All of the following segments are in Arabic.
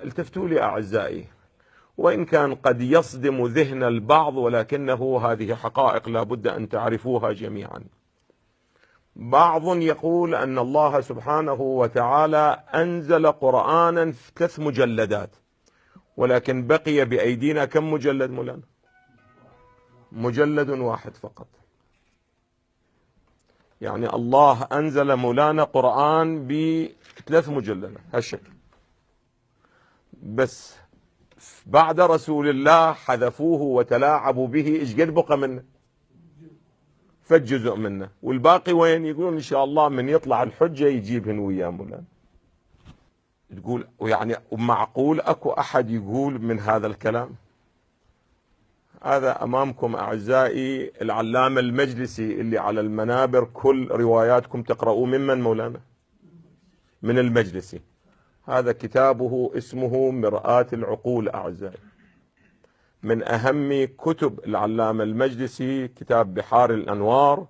التفتوا لي أعزائي، وإن كان قد يصدم ذهن البعض ولكنه هذه حقائق لا بد أن تعرفوها جميعا. بعض يقول أن الله سبحانه وتعالى أنزل قرآنا في 3 مجلدات، ولكن بقي بأيدينا كم مجلد مولانا؟ مجلد واحد فقط. يعني الله أنزل مولانا قرآن ب3 مجلدات هالشكل، بس بعد رسول الله حذفوه وتلاعبوا به. ايش قد بقى منه؟ فجزء منه، والباقي وين؟ يقولون ان شاء الله من يطلع الحجة يجيبهن وياه مولانا. تقول يعني معقول اكو احد يقول من هذا الكلام؟ هذا امامكم اعزائي العلامة المجلسي اللي على المنابر كل رواياتكم تقرؤوا ممن مولانا؟ من المجلسي. هذا كتابه اسمه مرآة العقول أعزائي، من أهم كتب العلامة المجلسي كتاب بحار الأنوار،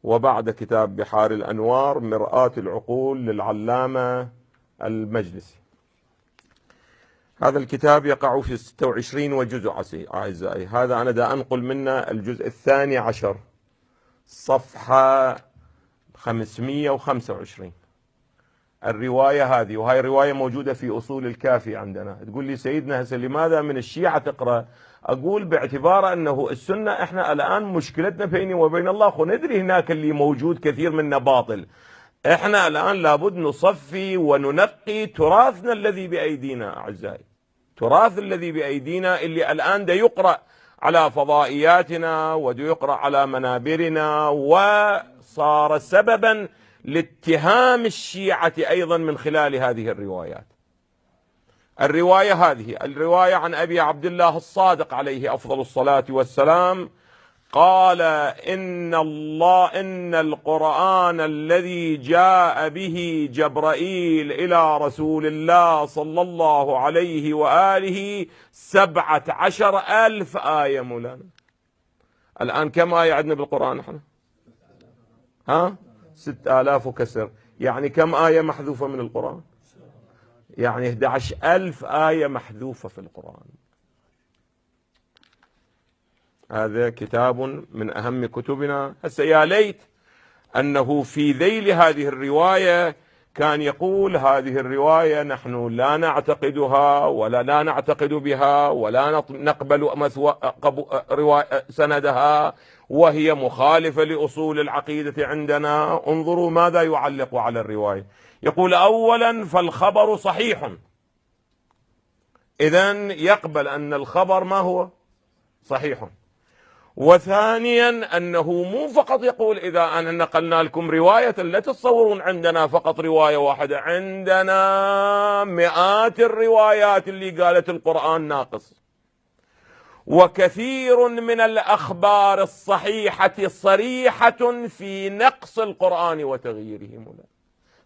وبعد كتاب بحار الأنوار مرآة العقول للعلامة المجلسي. هذا الكتاب يقع في 26 وجزء أعزائي. هذا أنا دا أنقل منه الجزء 12 صفحة 525. الرواية هذه، وهي الرواية موجودة في أصول الكافي عندنا. تقول لي سيدنا هسه لماذا من الشيعة تقرأ؟ أقول باعتبار أنه السنة إحنا الآن مشكلتنا بيني وبين الله، ندري هناك اللي موجود كثير منه باطل. إحنا الآن لابد نصفي وننقي تراثنا الذي بأيدينا أعزائي، تراث الذي بأيدينا اللي الآن دا يقرأ على فضائياتنا ودا يقرأ على منابرنا، وصار سببا لاتهام الشيعة أيضا من خلال هذه الروايات. الرواية هذه الرواية عن أبي عبد الله الصادق عليه أفضل الصلاة والسلام قال إن القرآن الذي جاء به جبرائيل إلى رسول الله صلى الله عليه وآله 17,000 آية مولانا. الآن كم آية عندنا بالقرآن احنا؟ 6,000 وكسر. يعني كم آية محذوفة من القرآن؟ يعني 11,000 آية محذوفة في القرآن. هذا كتاب من أهم كتبنا. هسه يا ليت أنه في ذيل هذه الرواية كان يقول هذه الرواية نحن لا نعتقدها ولا لا نعتقد بها ولا نقبل سندها، وهي مخالفة لأصول العقيدة عندنا. انظروا ماذا يعلق على الرواية. يقول أولا فالخبر صحيح، إذن يقبل أن الخبر ما هو؟ صحيح. وثانيا أنه مو فقط يقول إذا أنا نقلنا لكم رواية، لا تتصورون عندنا فقط رواية واحدة، عندنا مئات الروايات اللي قالت القرآن ناقص، وكثير من الأخبار الصحيحة صريحة في نقص القرآن وتغييره.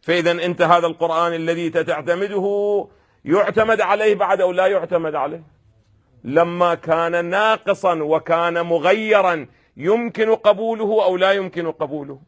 فإذا أنت هذا القرآن الذي تعتمده يعتمد عليه بعد أو لا يعتمد عليه؟ لما كان ناقصا وكان مغيرا يمكن قبوله أو لا يمكن قبوله؟